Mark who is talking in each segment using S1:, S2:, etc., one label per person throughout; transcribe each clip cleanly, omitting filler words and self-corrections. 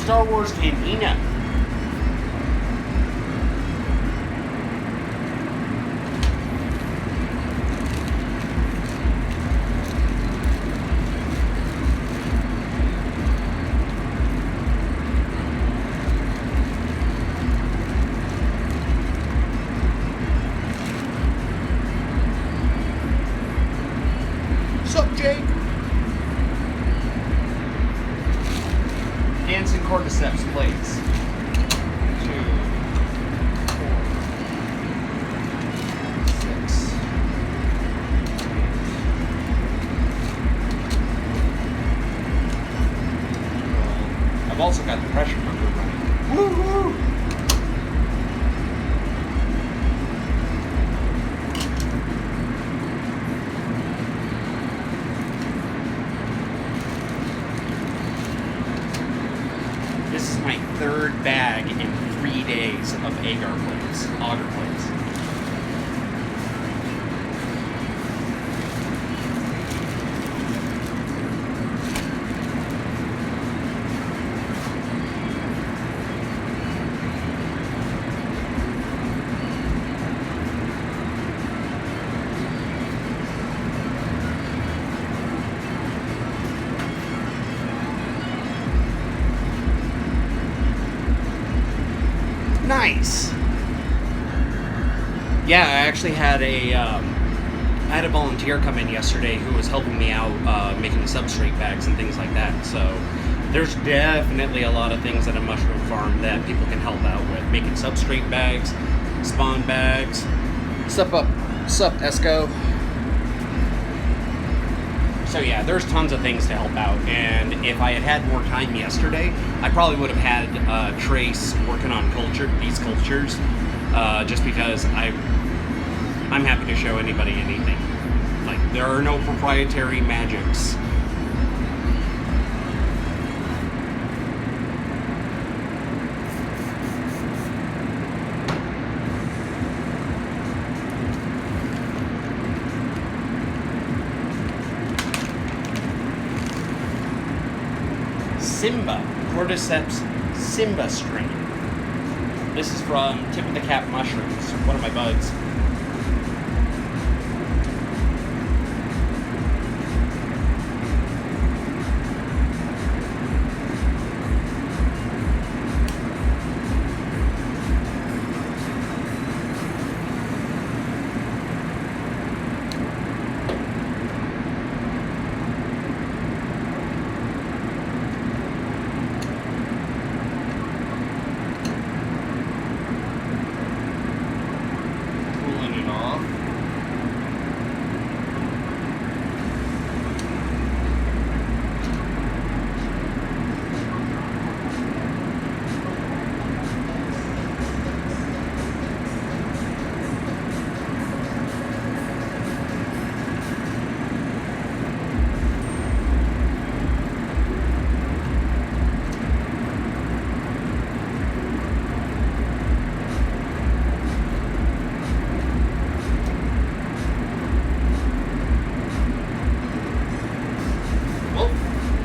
S1: Star Wars Cantina. Sup, Jake? Dancing Cordyceps plates. 2, 4, 6. I've also got the pressure cooker running. Woo-hoo! This is my third bag in 3 days of agar plates, auger plates. Nice. Yeah, I actually had I had a volunteer come in yesterday who was helping me out making substrate bags and things like that. So there's definitely a lot of things at a mushroom farm that people can help out with. Making substrate bags, spawn bags. Sup, Esco. So yeah, there's tons of things to help out, and if I had had more time yesterday, I probably would have had Trace working on these cultures, just because I'm happy to show anybody anything. Like, there are no proprietary magics. Simba, Cordyceps Simba strain. This is from Tip of the Cap Mushrooms, one of my buds.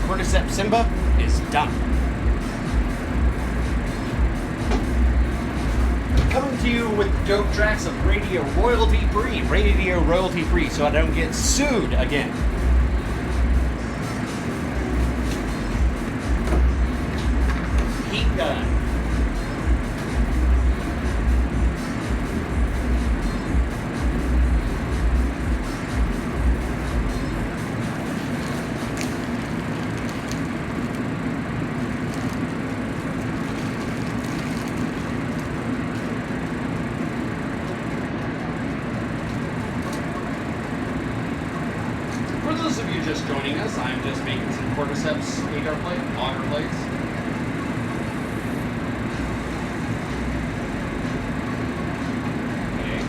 S1: Cordyceps Simba is done. Coming to you with dope tracks of radio royalty free, so I don't get sued again. Heat gun. For those of you just joining us, I'm just making some Cordyceps auger plates. Okay.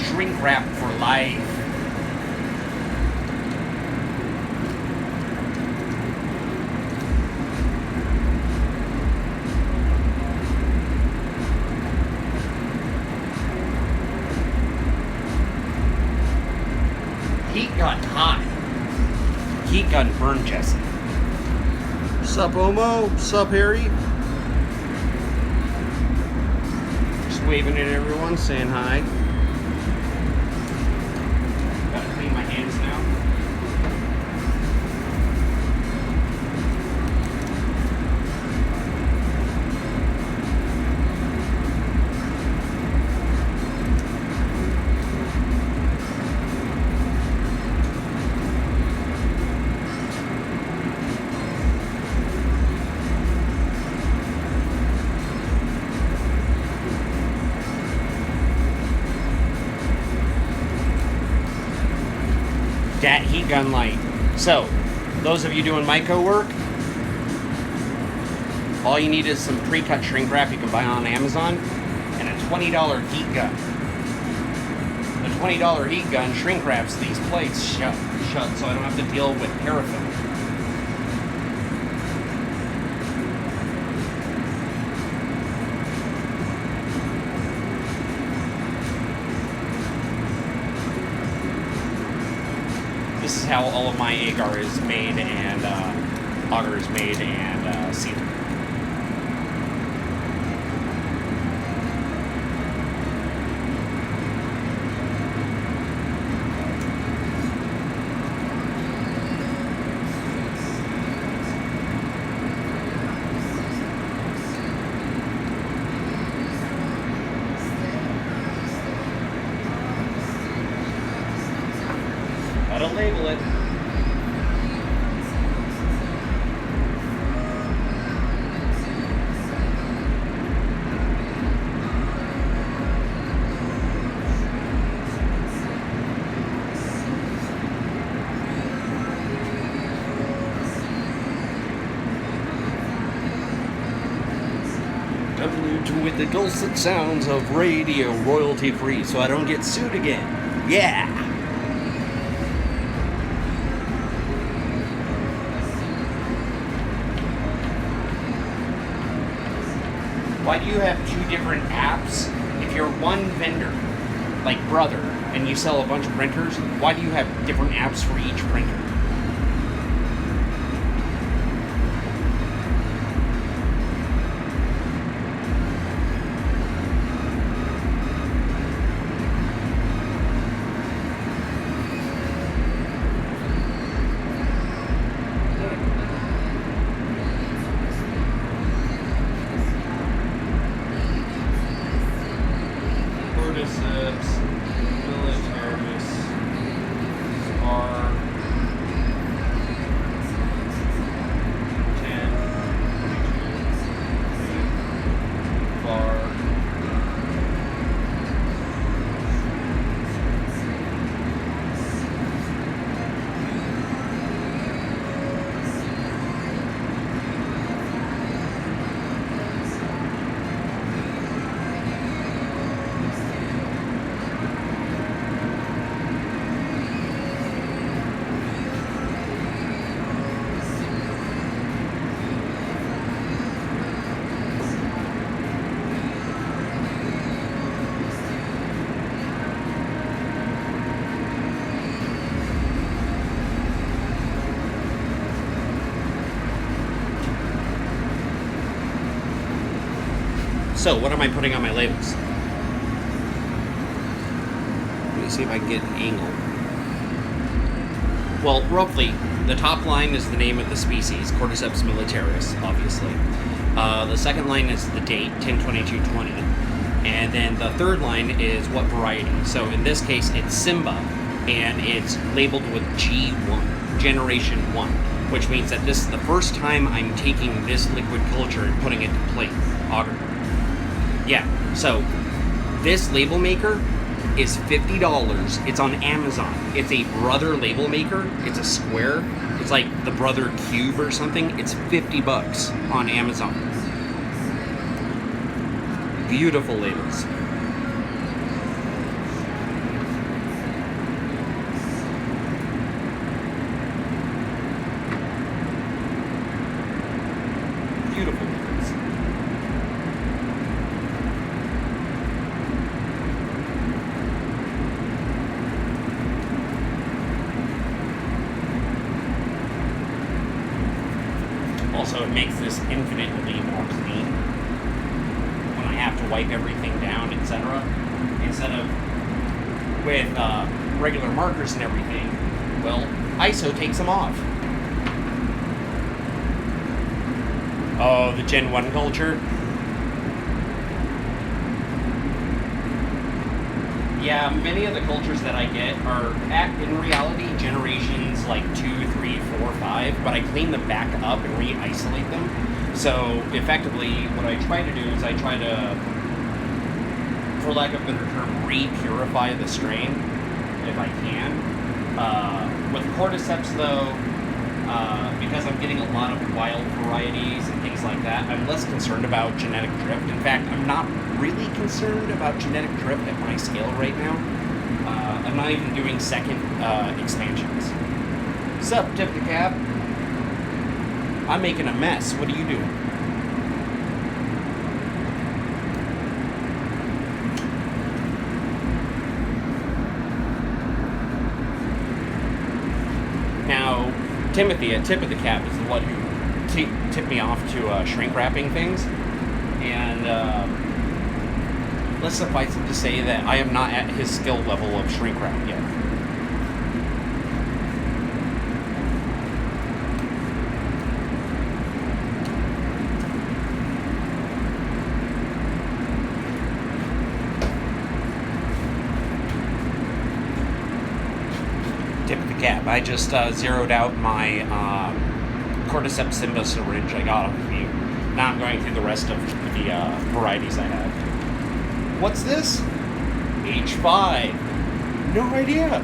S1: Shrink Heat gun hot. Heat gun burn Jesse. Sup, Omo? Sup, Harry? Just waving at everyone, saying hi. Gotta clean my hands now. Dat heat gun light. So, those of you doing myco work, all you need is some pre-cut shrink wrap you can buy on Amazon and a $20 heat gun. The $20 heat gun shrink wraps these plates shut so I don't have to deal with paraffin. This is how all of my agar is made and auger is made and sealed. Gotta label it. With the dulcet sounds of radio royalty free so I don't get sued again. Yeah! Why do you have two different apps? If you're one vendor, like Brother, and you sell a bunch of printers, why do you have different apps for each printer? Cordyceps, militaris, R, 10, 22, bar, So, what am I putting on my labels? Let me see if I can get an angle. Well, roughly, the top line is the name of the species, Cordyceps militaris, obviously. The second line is the date, 10/22/20. And then the third line is what variety. So, in this case, it's Simba, and it's labeled with G1, Generation 1, which means that this is the first time I'm taking this liquid culture and putting it to plate, auger. Yeah, so this label maker is $50. It's on Amazon. It's a Brother label maker. It's a square. It's like the Brother Cube or something. It's $50 on Amazon. Beautiful labels. Beautiful labels. also, it makes this infinitely more clean when I have to wipe everything down, etc. Instead of with regular markers and everything, well, ISO takes them off. Oh, the Gen 1 culture. Yeah, many of the cultures that I get are, in reality, generations like 2, 3, 4, 5, but I clean them back up and re-isolate them. So, effectively, what I try to do is I try to, for lack of a better term, re-purify the strain, if I can. With Cordyceps, though, because I'm getting a lot of wild varieties and things like that, I'm less concerned about genetic drift. In fact, I'm not really concerned about genetic drift at my scale right now. I'm not even doing second expansions. Sup, Tip the Cap? I'm making a mess. What are you doing? Now, Timothy at Tip of the Cap is the one who tipped me off to shrink wrapping things, and let's suffice it to say that I am not at his skill level of shrink wrap yet. Tip of the Cap. I just zeroed out my Cordyceps Simba syringe I got off of you. Now I'm going through the rest of the varieties I have. What's this? H5. No idea.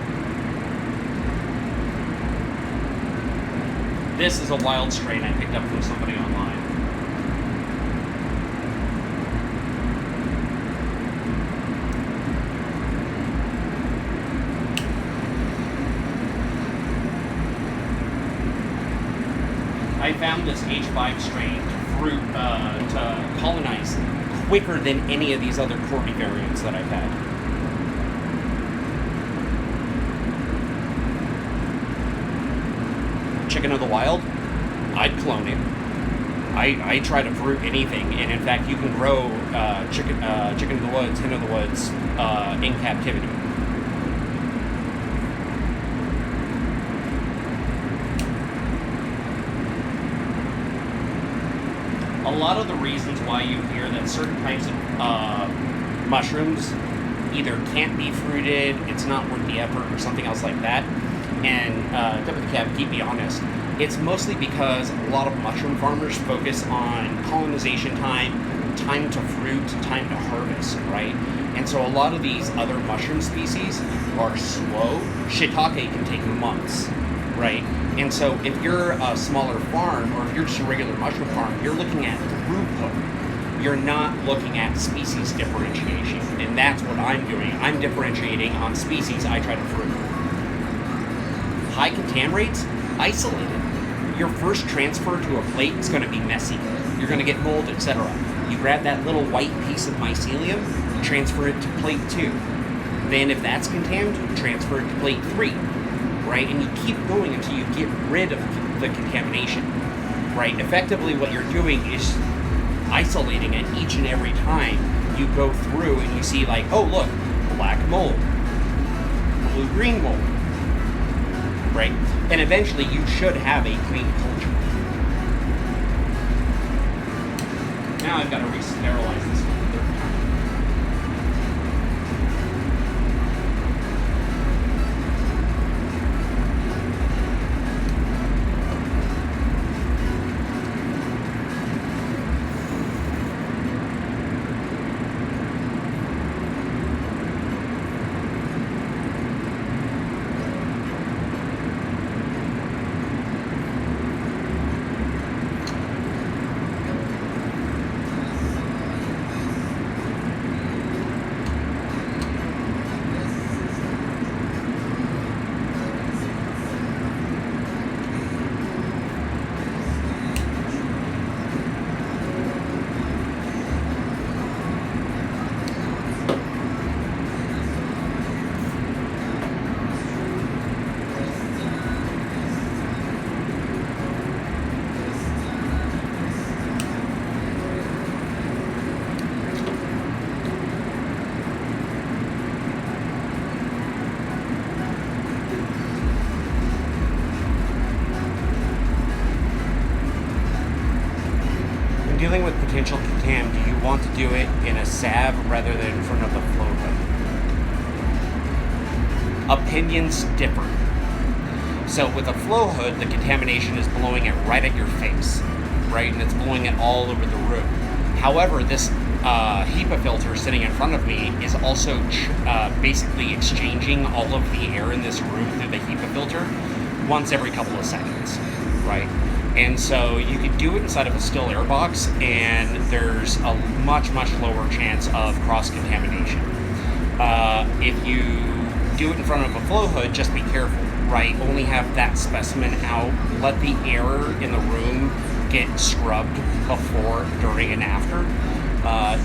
S1: This is a wild strain I picked up from somebody online. I found this H5 strain to colonize quicker than any of these other Cordy variants that I've had. Chicken of the Wild, I'd clone it. I try to fruit anything, and in fact, you can grow chicken of the woods, hen of the woods in captivity. A lot of the reasons why you hear that certain types of mushrooms either can't be fruited, it's not worth the effort, or something else like that. And Tip of the Cap, keep me honest, it's mostly because a lot of mushroom farmers focus on colonization time to fruit, time to harvest, right? And so a lot of these other mushroom species are slow. Shiitake can take months, right? And so if you're a smaller farm, or if you're just a regular mushroom farm, you're looking at throughput. You're not looking at species differentiation. And that's what I'm doing. I'm differentiating on species I try to fruit. High contam rates, isolated. Your first transfer to a plate is going to be messy. You're going to get mold, etc. You grab that little white piece of mycelium, transfer it to plate 2. Then if that's contaminated, transfer it to plate 3. Right? And you keep going until you get rid of the contamination, right? Effectively, what you're doing is isolating it each and every time you go through and you see, like, oh, look, black mold, blue-green mold, right? And eventually you should have a clean culture. Now I've got to re-sterilize this one. dealing with potential contam, do you want to do it in a salve rather than in front of a flow hood? Opinions differ. So with a flow hood, the contamination is blowing it right at your face, right? And it's blowing it all over the room. However, this HEPA filter sitting in front of me is also basically exchanging all of the air in this room through the HEPA filter once every couple of seconds, right? And so you could do it inside of a still air box, and there's a much, much lower chance of cross-contamination. If you do it in front of a flow hood, just be careful, right? Only have that specimen out. Let the air in the room get scrubbed before, during, and after.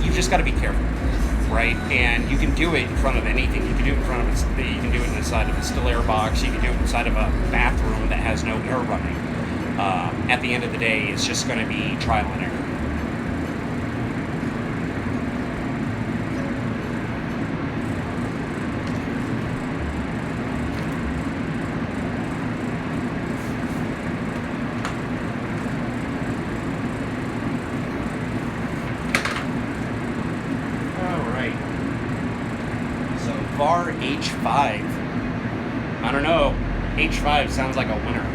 S1: You just got to be careful, right? And you can do it in front of anything. You can do it in front of you can do it inside of a still air box. You can do it inside of a bathroom that has no air running. At the end of the day, it's just going to be trial and error. VAR H5. I don't know. H5 sounds like a winner.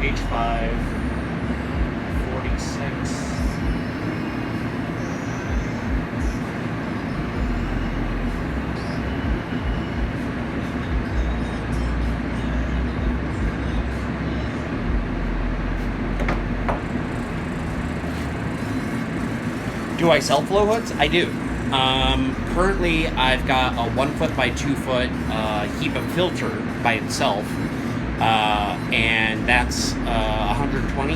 S1: H5. 46. Do I sell flow hoods? I do. Currently, I've got a 1 foot by 2 foot HEPA filter by itself, and that's 120.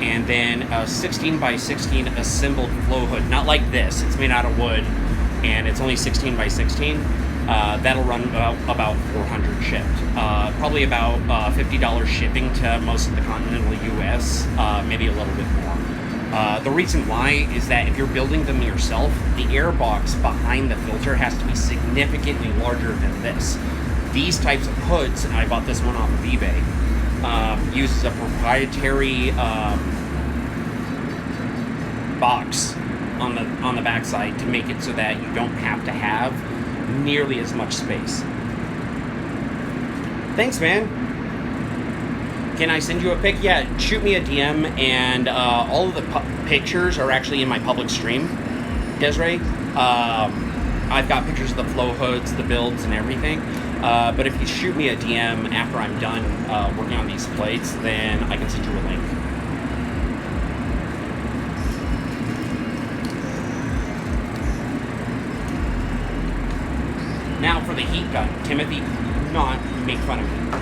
S1: And then a 16 by 16 assembled flow hood, not like this. It's made out of wood, and it's only 16 by 16. That'll run about 400 shipped. Probably about $50 shipping to most of the continental U.S., maybe a little bit more. The reason why is that if you're building them yourself, the air box behind the filter has to be significantly larger than this. These types of hoods, and I bought this one off of eBay, uses a proprietary box on the backside to make it so that you don't have to have nearly as much space. Thanks, man. Can I send you a pic? Yeah, shoot me a DM, and all of the pictures are actually in my public stream, Desiree. I've got pictures of the flow hoods, the builds, and everything. But if you shoot me a DM after I'm done working on these plates, then I can send you a link. Now for the heat gun. Timothy, do not make fun of me.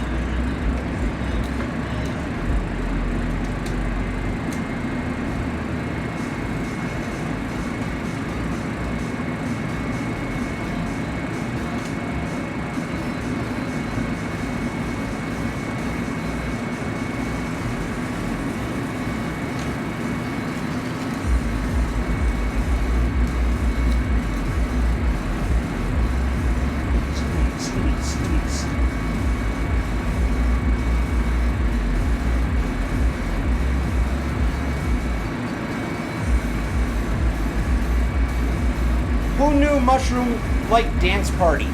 S1: Who knew mushroom like dance party?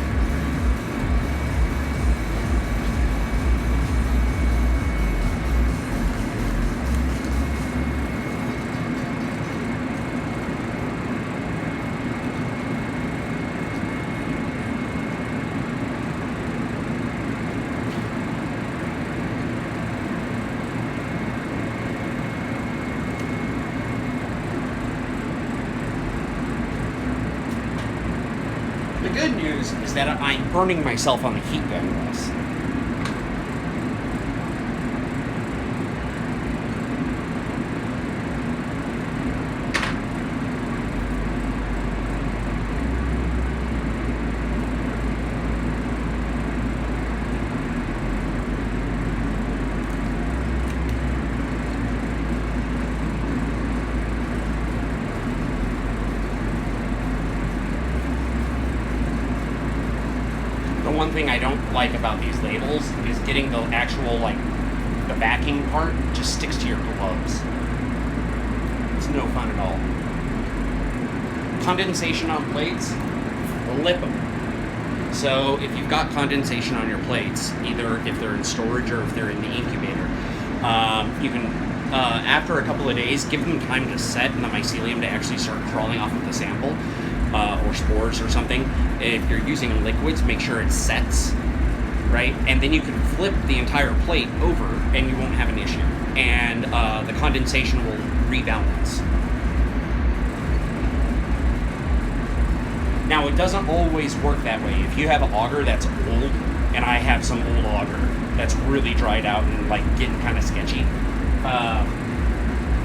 S1: The good news is that I'm burning myself on the heat gun less. thing I don't like about these labels is getting the actual, like, the backing part just sticks to your gloves. It's no fun at all. Condensation on plates, flip them. So if you've got condensation on your plates, either if they're in storage or if they're in the incubator, you can, after a couple of days, give them time to set in the mycelium to actually start crawling off of the sample, or spores or something. If you're using liquids, make sure it sets, right? And then you can flip the entire plate over and you won't have an issue. And the condensation will rebalance. Now, it doesn't always work that way. If you have an auger that's old, and I have some old auger that's really dried out and like getting kind of sketchy,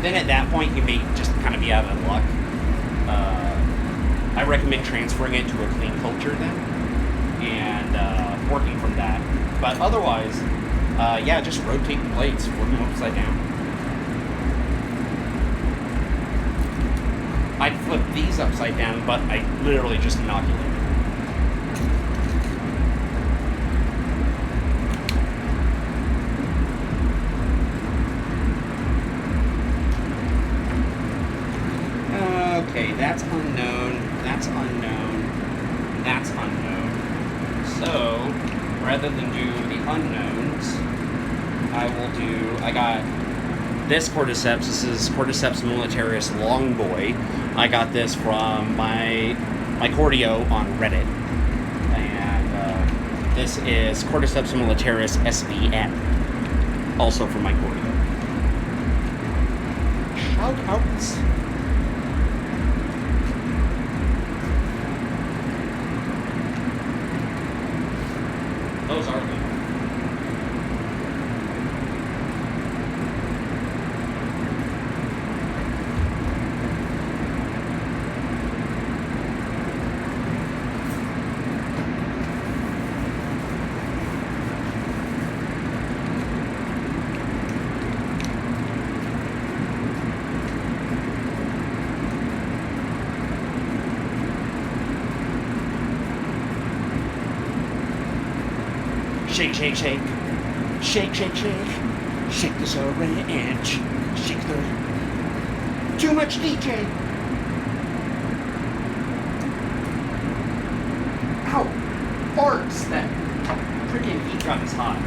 S1: then at that point you may just kind of be out of luck. I recommend transferring it to a clean culture then, and working from that. But otherwise, yeah, just rotate the plates, flip them upside down. I'd flip these upside down, but I literally just inoculate them. Okay, that's unknown, that's unknown, that's unknown. So, rather than do the unknowns, I got this Cordyceps. This is Cordyceps militaris long boy. I got this from my Cordio on Reddit. And this is Cordyceps militaris SVN, also from my Cordio. Shout outs. Those are good. Shake, shake, shake. Shake, shake, shake. Shake the syringe. Shake the... Too much DJ. Ow! Farts! That freaking heat gun is hot.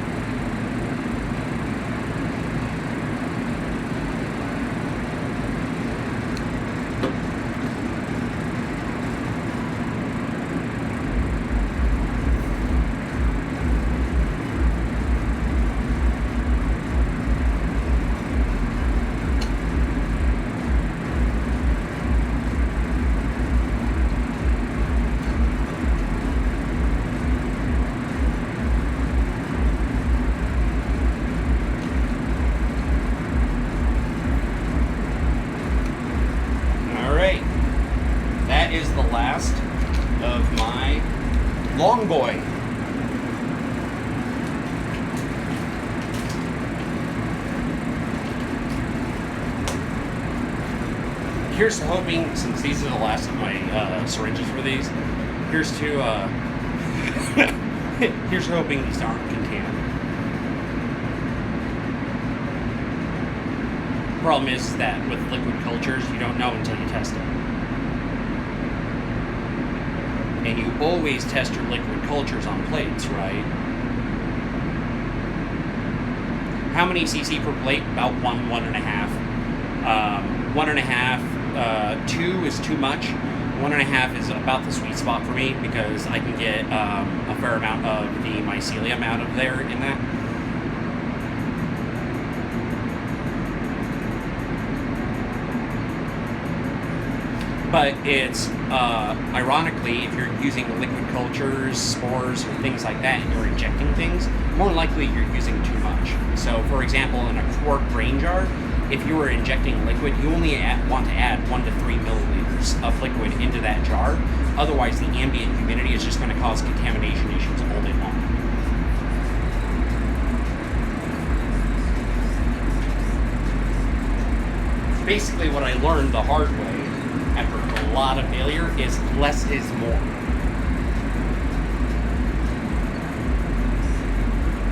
S1: Of my long boy. Here's hoping, since these are the last of my syringes for these, here's to here's hoping these aren't contaminated. Problem is that with liquid cultures, you don't know until you test it. And you always test your liquid cultures on plates, right? How many cc per plate? About 1.5. 1.5, 2 is too much. 1.5 is about the sweet spot for me because I can get a fair amount of the mycelium out of there in that. But it's, ironically, if you're using liquid cultures, spores, or things like that, and you're injecting things, more likely you're using too much. So, for example, in a quart grain jar, if you were injecting liquid, you only want to add 1 to 3 milliliters of liquid into that jar. Otherwise, the ambient humidity is just going to cause contamination issues all day long. Basically, what I learned the hard way after a lot of failure is less is more.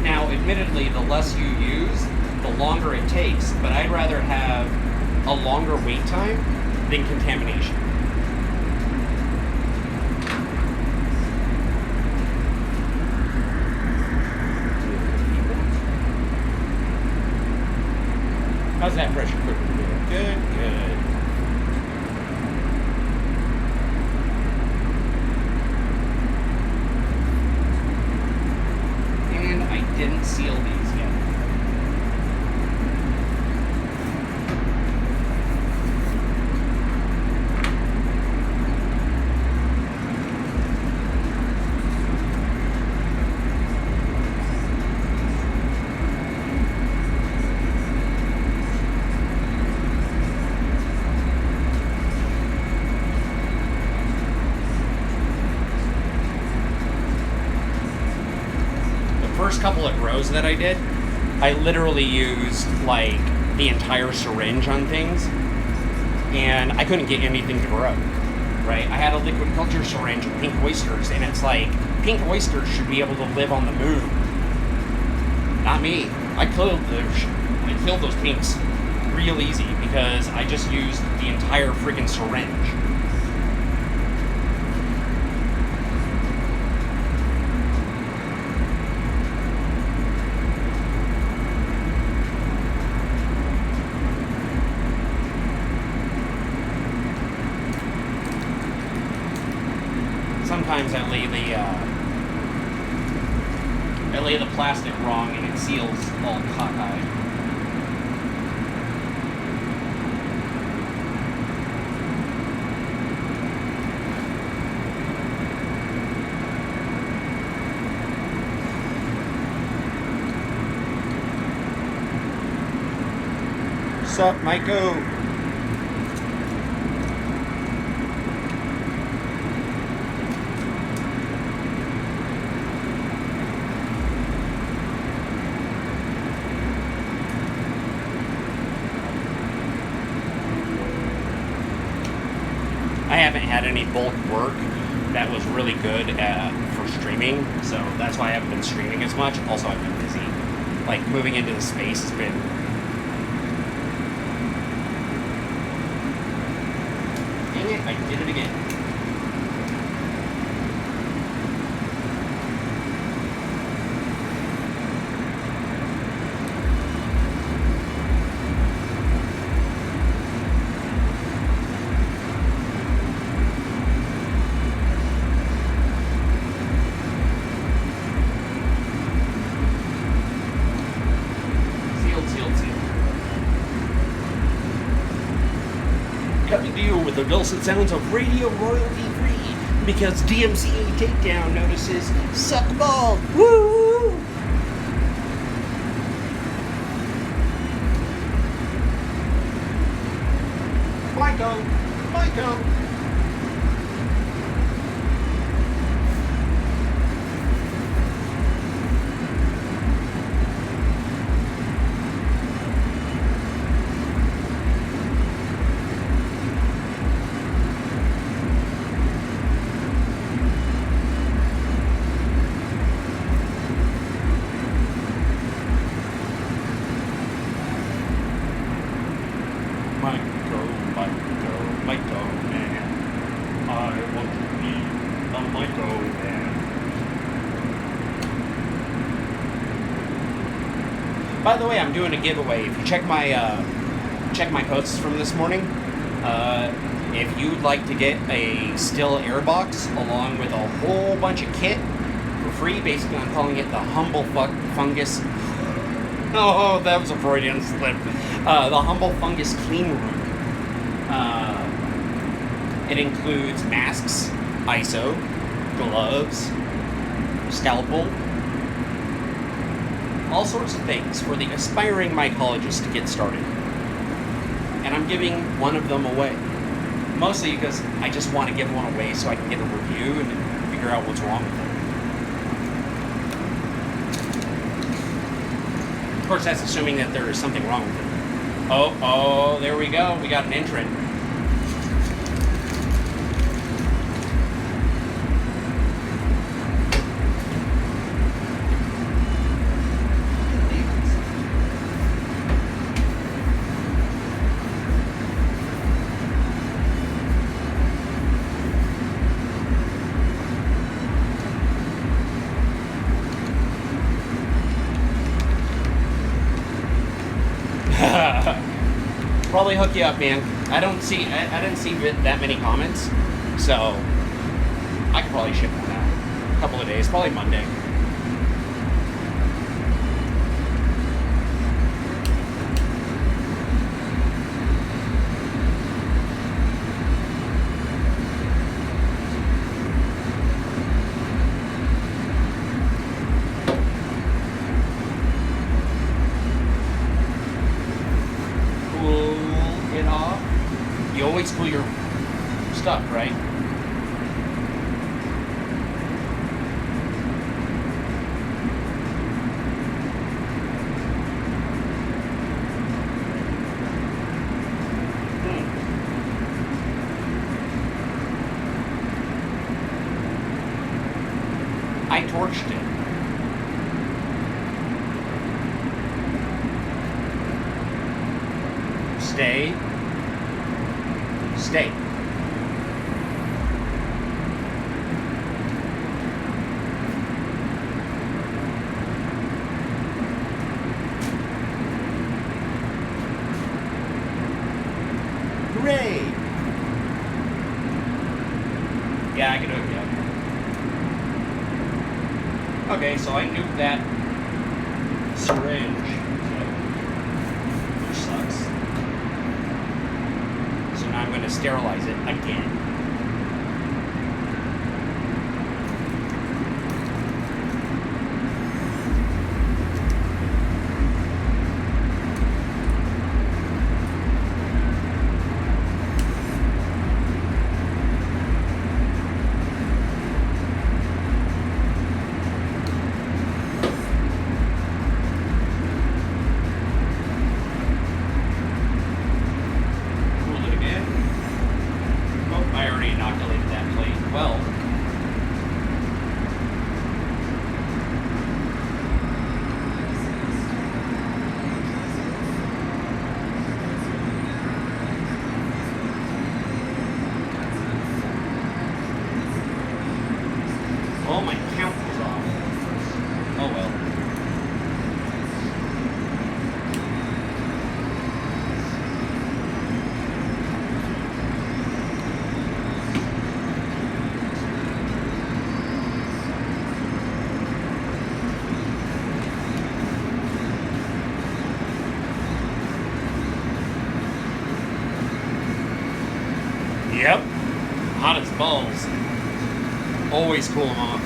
S1: Now, admittedly, the less you use, the longer it takes, but I'd rather have a longer wait time than contamination. How's that pressure cooker doing? Good, good. And I didn't seal these yet. First couple of grows that I did, I literally used like the entire syringe on things, and I couldn't get anything to grow. Right? I had a liquid culture syringe of pink oysters, and it's like pink oysters should be able to live on the moon. Not me. I killed those pinks real easy because I just used the entire friggin' syringe. Sometimes I lay the plastic wrong and it seals all cockeyed. Sup, myco? I haven't had any bulk work that was really good for streaming, so that's why I haven't been streaming as much. Also, I've been busy. Like, moving into the space has been... Dang it, I did it again. Coming to you with the dulcet sounds of radio royalty free because DMCA takedown notices suck ball. Woo! Myco. Myco, man. I want to be a myco man. By the way, I'm doing a giveaway. If you check my posts from this morning, if you'd like to get a still air box along with a whole bunch of kit for free, basically I'm calling it the humble fungus. Oh, that was a Freudian slip. The humble fungus clean room. It includes masks, ISO, gloves, scalpel, all sorts of things for the aspiring mycologist to get started. And I'm giving one of them away. Mostly because I just want to give one away so I can get a review and figure out what's wrong with it. Of course, that's assuming that there is something wrong with it. Oh, there we go. We got an entrant. probably hook you up, man. I didn't see that many comments, so I could probably ship one out. A couple of days, probably Monday. Cool your stuff, right? I torched it. Stay. Hooray! Yeah, I can do it, yeah. Okay, so I nuked that syringe, which sucks. So now I'm going to sterilize it again. Oh, my count was off. Oh well. Yep. Hot as balls. Always cool them off.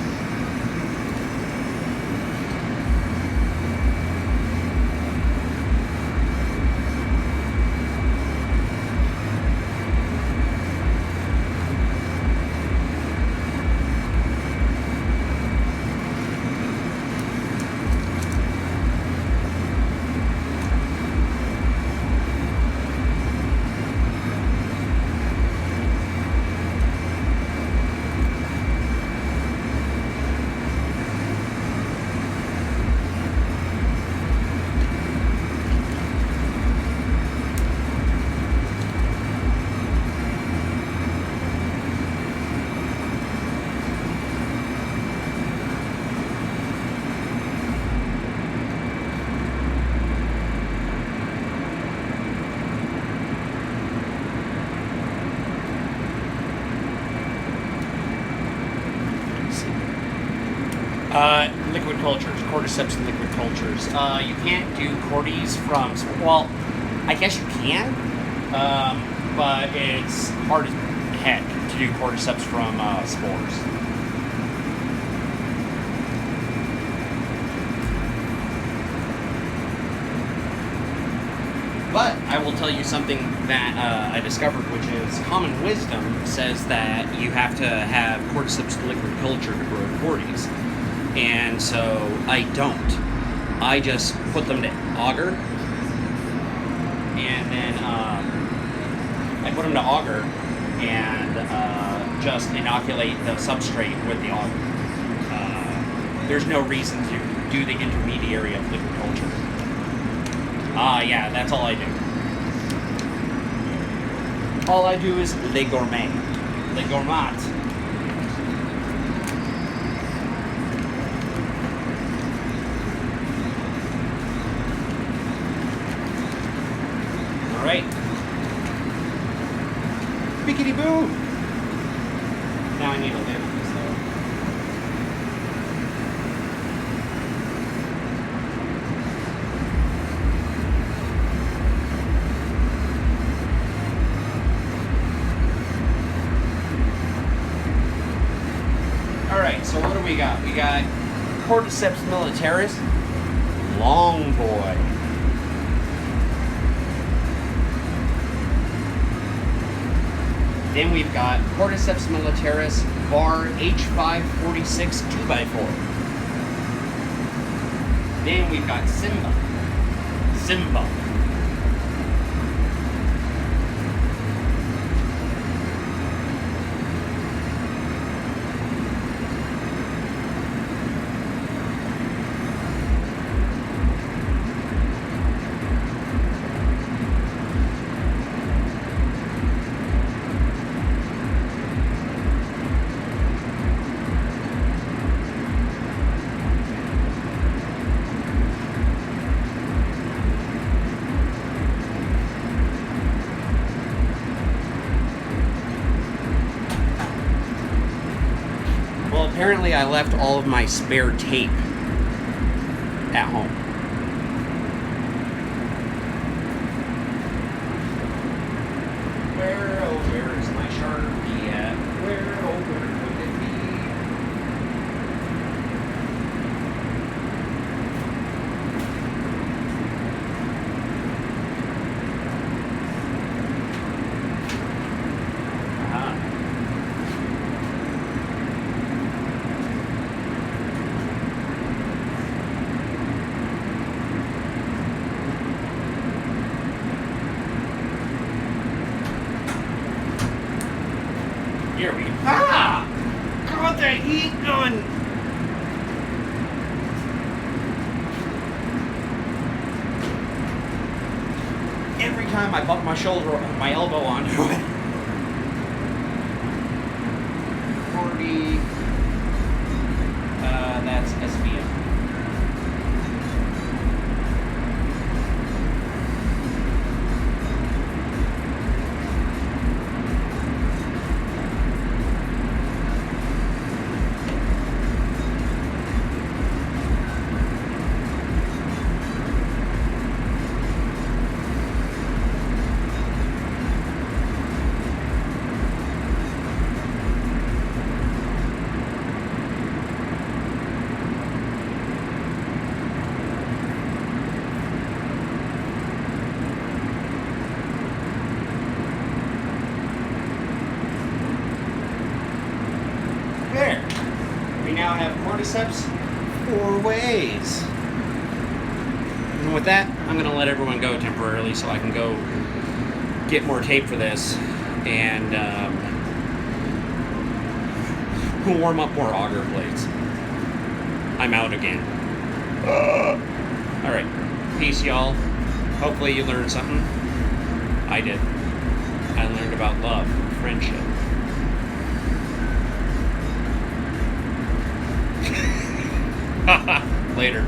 S1: Liquid cultures, Cordyceps and liquid cultures. You can't do Cordy's from, well, I guess you can, but it's hard as heck to do Cordyceps from spores. But I will tell you something that I discovered, which is common wisdom says that you have to have Cordyceps liquid culture to grow Cordy's. And so I don't. I just put them to auger, and then I put them to auger and just inoculate the substrate with the auger. There's no reason to do the intermediary of liquid culture. Yeah, that's all I do. All I do is le gourmet. Le gourmet. Alright. Bickety boo! Now I need a lid on this though. Alright, so what do we got? We got Cordyceps militaris, long boy. Then we've got Cordyceps militaris var H546 2x4. Then we've got Simba. Well, apparently I left all of my spare tape at home. Where is my Sharpie at? Where would it be? Aha. Here we go. Ah! Got the heat gun! Every time I bump my shoulder, my elbow onto it. 40. That's SBM. There. We now have Cordyceps 4 ways. And with that, I'm going to let everyone go temporarily so I can go get more tape for this and warm up more auger blades. I'm out again. Alright. Peace, y'all. Hopefully you learned something. I did. I learned about love, friendship. Later.